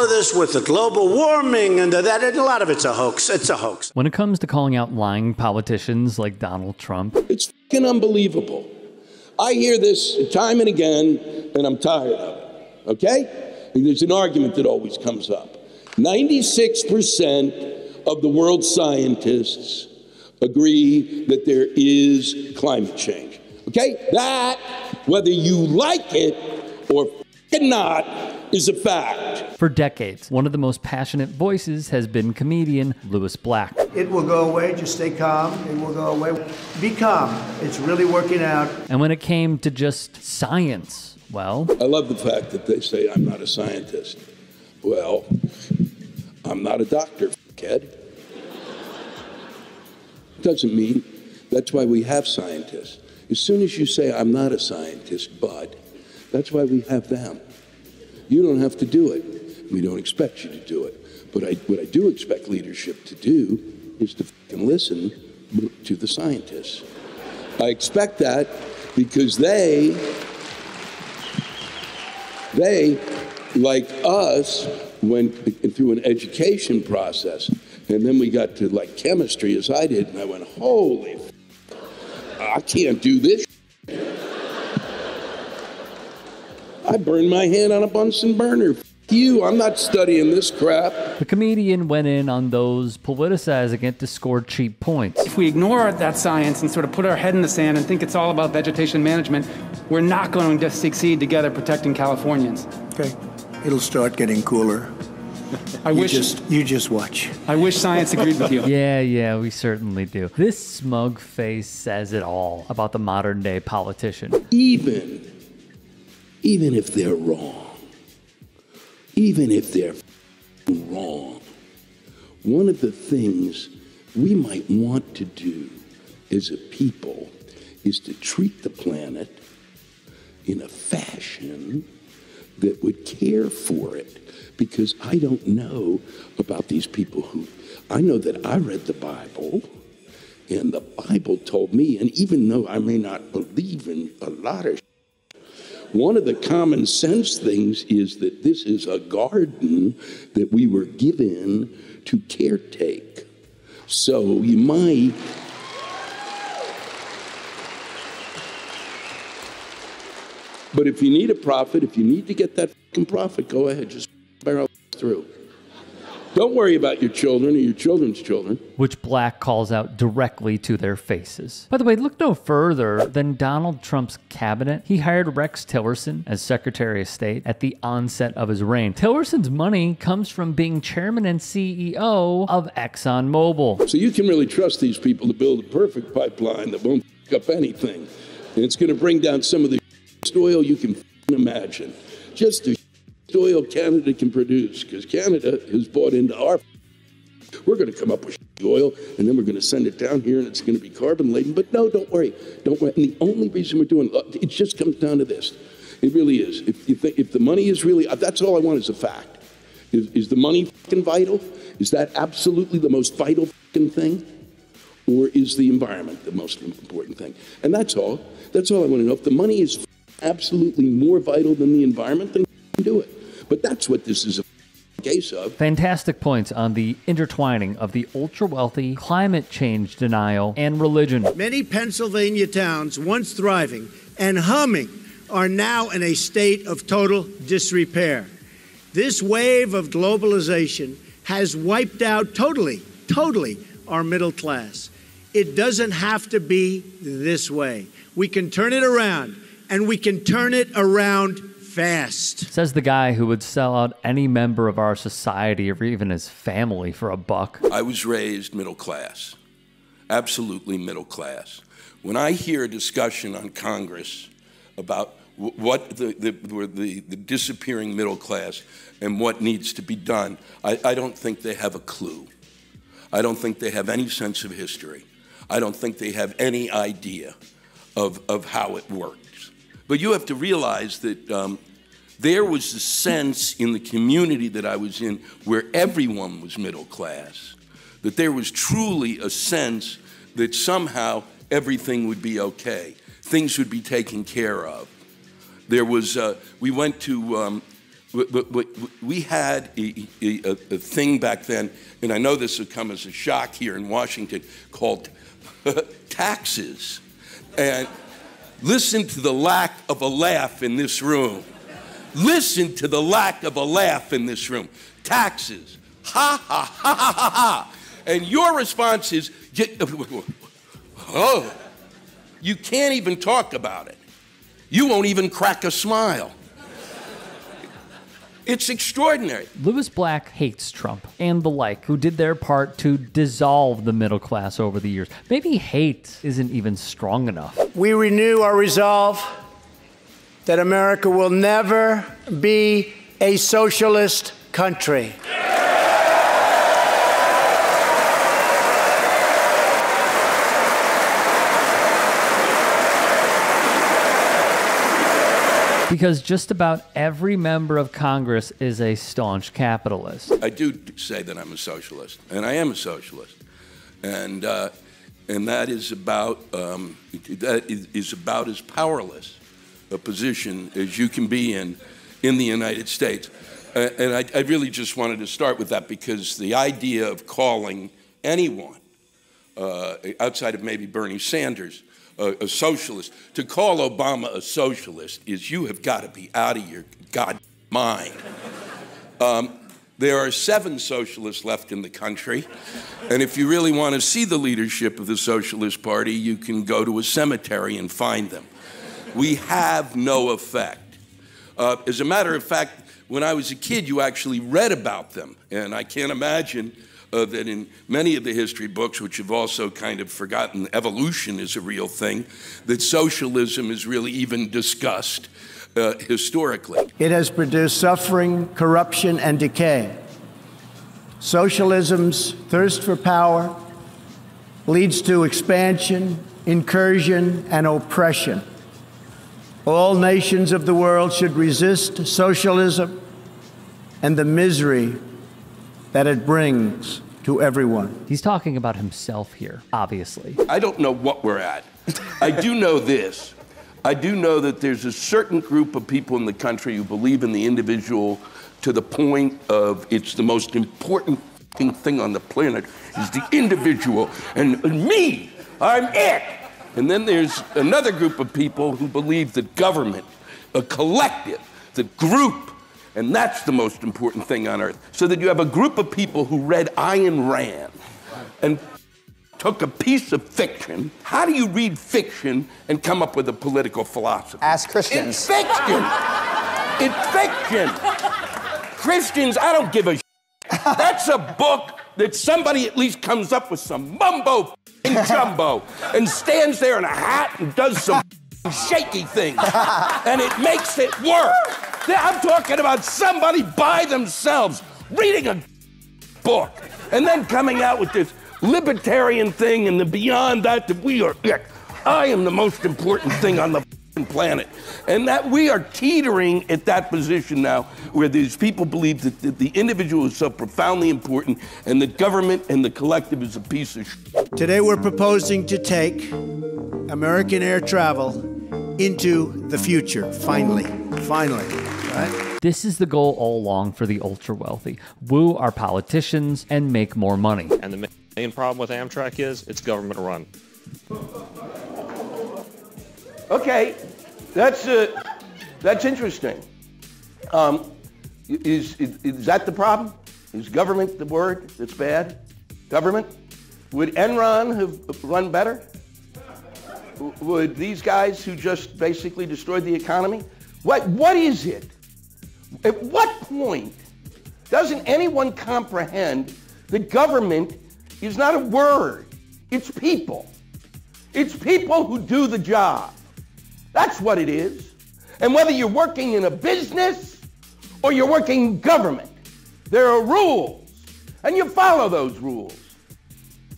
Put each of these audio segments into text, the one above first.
of this with the global warming and that, and a lot of it's a hoax. It's a hoax. When it comes to calling out lying politicians like Donald Trump, it's fucking unbelievable. I hear this time and again, and I'm tired of it, okay? There's an argument that always comes up. 96% of the world's scientists agree that there is climate change, okay? That, whether you like it or not, is a fact. For decades, one of the most passionate voices has been comedian Louis Black. It will go away. Just stay calm. It will go away. Be calm. It's really working out. And when it came to just science, well... I love the fact that they say I'm not a scientist. Well, I'm not a doctor, kid. Doesn't mean that's why we have scientists. As soon as you say I'm not a scientist, bud, that's why we have them. You don't have to do it. We don't expect you to do it. But what I do expect leadership to do is to fucking listen to the scientists. I expect that because they, like us, went through an education process. And then we got to like chemistry as I did, and I went, holy I can't do this. I burned my hand on a Bunsen burner. You, I'm not studying this crap. The comedian went in on those politicizing it to score cheap points. If we ignore that science and sort of put our head in the sand and think it's all about vegetation management, we're not going to succeed together protecting Californians. Okay. It'll start getting cooler. You just watch. I wish science agreed with you. Yeah, we certainly do. This smug face says it all about the modern day politician. Even if they're wrong, one of the things we might want to do as a people is to treat the planet in a fashion that would care for it. Because I don't know about these people I know that I read the Bible, and the Bible told me, and even though I may not believe in a lot of one of the common sense things is that this is a garden that we were given to caretake. So you might... But if you need a prophet, if you need to get that fucking prophet, go ahead, just barrel through. Don't worry about your children or your children's children. Which Black calls out directly to their faces. By the way, look no further than Donald Trump's cabinet. He hired Rex Tillerson as Secretary of State at the onset of his reign. Tillerson's money comes from being chairman and CEO of ExxonMobil. So you can really trust these people to build a perfect pipeline that won't f*** up anything. And it's going to bring down some of the oil you can imagine. Just the oil Canada can produce, because Canada has bought into our... We're going to come up with oil, and then we're going to send it down here, and it's going to be carbon laden. But no, don't worry. And the only reason we're doing it just comes down to this. It really is. If the money is really... That's all I want is a fact. Is the money fucking vital? Is that absolutely the most vital fucking thing? Or is the environment the most important thing? And that's all. That's all I want to know. If the money is absolutely more vital than the environment, then do it. But that's what this is a case of. Fantastic points on the intertwining of the ultra-wealthy, climate change denial, and religion. Many Pennsylvania towns, once thriving and humming, are now in a state of total disrepair. This wave of globalization has wiped out totally our middle class. It doesn't have to be this way. We can turn it around, and we can turn it around fast. Says the guy who would sell out any member of our society or even his family for a buck. I was raised middle class, absolutely middle class. When I hear a discussion on Congress about what the disappearing middle class and what needs to be done, I don't think they have a clue. I don't think they have any sense of history. I don't think they have any idea of how it works. But you have to realize that there was a sense in the community that I was in where everyone was middle class, that there was truly a sense that somehow everything would be okay, things would be taken care of. There was, we went to we had a thing back then, and I know this would come as a shock here in Washington, called taxes. And listen to the lack of a laugh in this room. Listen to the lack of a laugh in this room. Taxes. Ha, ha, ha, ha, ha, ha. And your response is, oh, you can't even talk about it. You won't even crack a smile. It's extraordinary. Lewis Black hates Trump and the like, who did their part to dissolve the middle class over the years. Maybe hate isn't even strong enough. We renew our resolve that America will never be a socialist country. Because just about every member of Congress is a staunch capitalist. I do say that I'm a socialist, and I am a socialist, and that is about as powerless a position as you can be in the United States. And I really just wanted to start with that, because the idea of calling anyone outside of maybe Bernie Sanders a socialist, to call Obama a socialist is, you have got to be out of your god mind. There are 7 socialists left in the country, and if you really want to see the leadership of the Socialist Party, you can go to a cemetery and find them. We have no effect. As a matter of fact, when I was a kid, you actually read about them, and I can't imagine that in many of the history books, which have also kind of forgotten evolution is a real thing, that socialism is really even discussed historically. It has produced suffering, corruption, and decay. Socialism's thirst for power leads to expansion, incursion, and oppression. All nations of the world should resist socialism and the misery that it brings to everyone. He's talking about himself here, obviously. I don't know what we're at. I do know this. I do know that there's a certain group of people in the country who believe in the individual to the point of it's the most important thing on the planet is the individual, and me, I'm it. And then there's another group of people who believe that government, a collective, the group, and that's the most important thing on earth. So that you have a group of people who read Ayn Rand and took a piece of fiction. How do you read fiction and come up with a political philosophy? Ask Christians. It's fiction. It's fiction. Christians, I don't give a shit. That's a book that somebody at least comes up with some mumbo jumbo and stands there in a hat and does some shaky things, and it makes it work. I'm talking about somebody by themselves reading a book and then coming out with this libertarian thing and the beyond that we are it. I am the most important thing on the planet. And that we are teetering at that position now where these people believe that the individual is so profoundly important and the government and the collective is a piece of shit. Today we're proposing to take American air travel into the future, finally. Right? This is the goal all along for the ultra-wealthy. Woo our politicians and make more money. And the main problem with Amtrak is it's government run. Okay, that's interesting. Is that the problem? Is government the word that's bad? Government? Would Enron have run better? Would these guys who just basically destroyed the economy? What is it? At what point doesn't anyone comprehend that government is not a word? It's people. It's people who do the job. That's what it is. And whether you're working in a business or you're working in government, there are rules, and you follow those rules.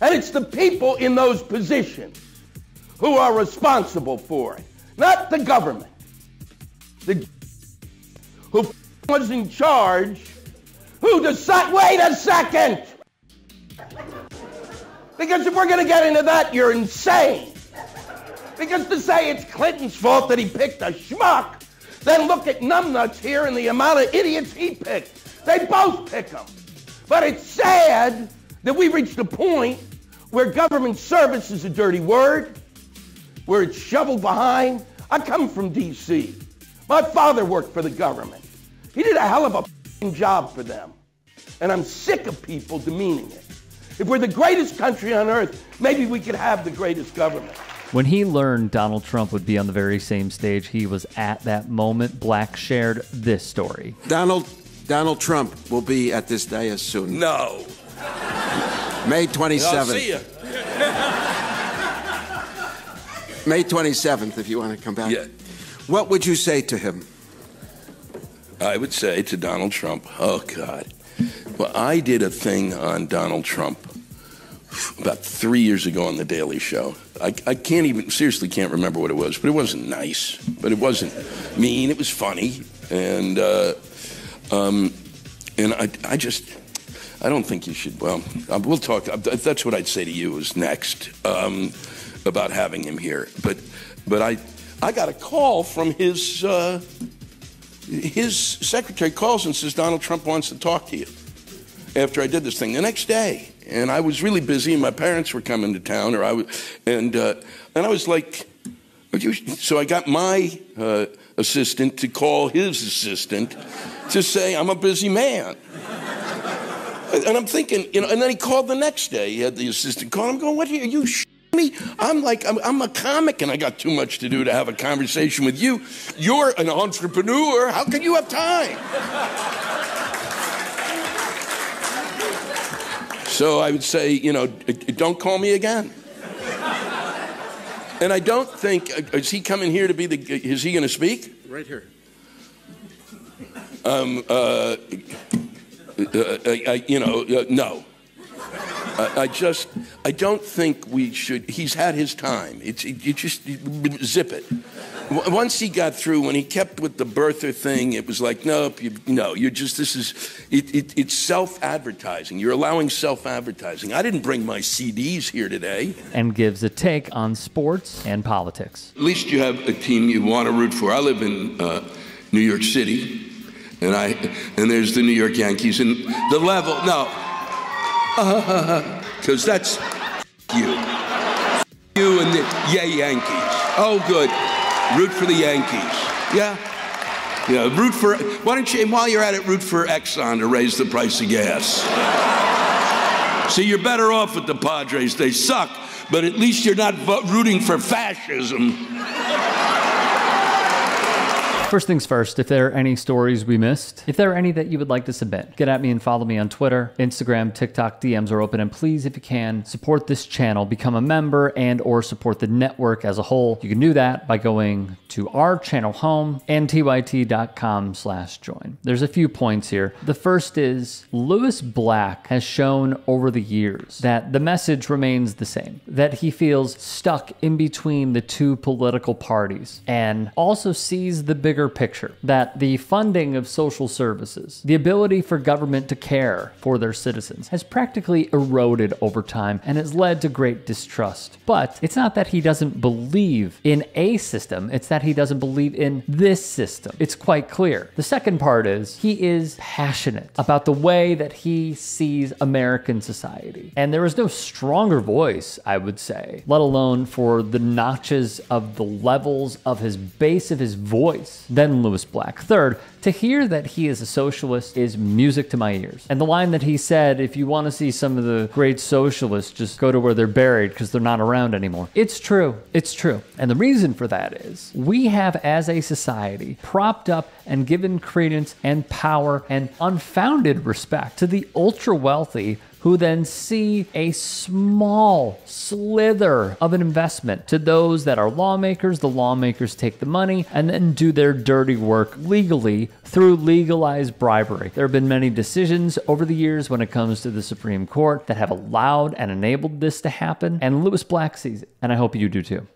And it's the people in those positions who are responsible for it, not the government. The who was in charge, who decided, wait a second! Because if we're going to get into that, you're insane. Because to say it's Clinton's fault that he picked a schmuck Then look at numbnuts here and the amount of idiots he picked. They both pick them. But it's sad that we reached a point where government service is a dirty word, where it's shoveled behind. I come from D.C. My father worked for the government. He did a hell of a job for them. And I'm sick of people demeaning it. If we're the greatest country on earth, maybe we could have the greatest government. When he learned Donald Trump would be on the very same stage he was at that moment, Black shared this story. Donald Trump will be at this dais soon. No. May 27th. I'll see you. May 27th, if you want to come back. Yeah. What would you say to him? I would say to Donald Trump, oh, God. Well, I did a thing on Donald Trump about 3 years ago on The Daily Show. I seriously can't remember what it was, but it wasn't nice. But it wasn't mean. It was funny. And I don't think you should, well, we'll talk. That's what I'd say to you is next about having him here. But I got a call from his secretary calls and says, Donald Trump wants to talk to you after I did this thing the next day. And I was really busy and my parents were coming to town and I was like, so I got my assistant to call his assistant to say, I'm a busy man. And I'm thinking, and then he called the next day. He had the assistant call. I'm going, what are you me? I'm a comic and I got too much to do to have a conversation with you. You're an entrepreneur. How can you have time? So I would say, don't call me again. And I don't think, is he coming here to be is he going to speak? Right here. No. I don't think we should. He's had his time. You just zip it. Once he got through, when he kept with the birther thing, it was like, nope, it's self-advertising. You're allowing self-advertising. I didn't bring my CDs here today. And gives a take on sports and politics. At least you have a team you want to root for. I live in New York City, and there's the New York Yankees, and the level, because that's you and the Yankees. Oh, good. Root for the Yankees. Yeah. Root for, why don't you, while you're at it, root for Exxon to raise the price of gas. See, you're better off with the Padres. They suck, but at least you're not rooting for fascism. First things first, if there are any stories we missed, if there are any that you would like to submit, get at me and follow me on Twitter, Instagram, TikTok, DMs are open. And please, if you can, support this channel, become a member and or support the network as a whole. You can do that by going to our channel home and tyt.com/join. There's a few points here. The first is Lewis Black has shown over the years that the message remains the same, that he feels stuck in between the two political parties and also sees the bigger picture, that the funding of social services, the ability for government to care for their citizens has practically eroded over time and has led to great distrust. But it's not that he doesn't believe in a system, it's that he doesn't believe in this system. It's quite clear. The second part is he is passionate about the way that he sees American society. And there is no stronger voice, I would say, let alone for the notches of the levels of his base of his voice than Lewis Black. Third, to hear that he is a socialist is music to my ears. And the line that he said, if you want to see some of the great socialists, just go to where they're buried because they're not around anymore. It's true. It's true. And the reason for that is we have, as a society, propped up and given credence and power and unfounded respect to the ultra wealthy, who then see a small slither of an investment to those that are lawmakers. The lawmakers take the money and then do their dirty work legally through legalized bribery. There have been many decisions over the years when it comes to the Supreme Court that have allowed and enabled this to happen, and Lewis Black sees it, and I hope you do too.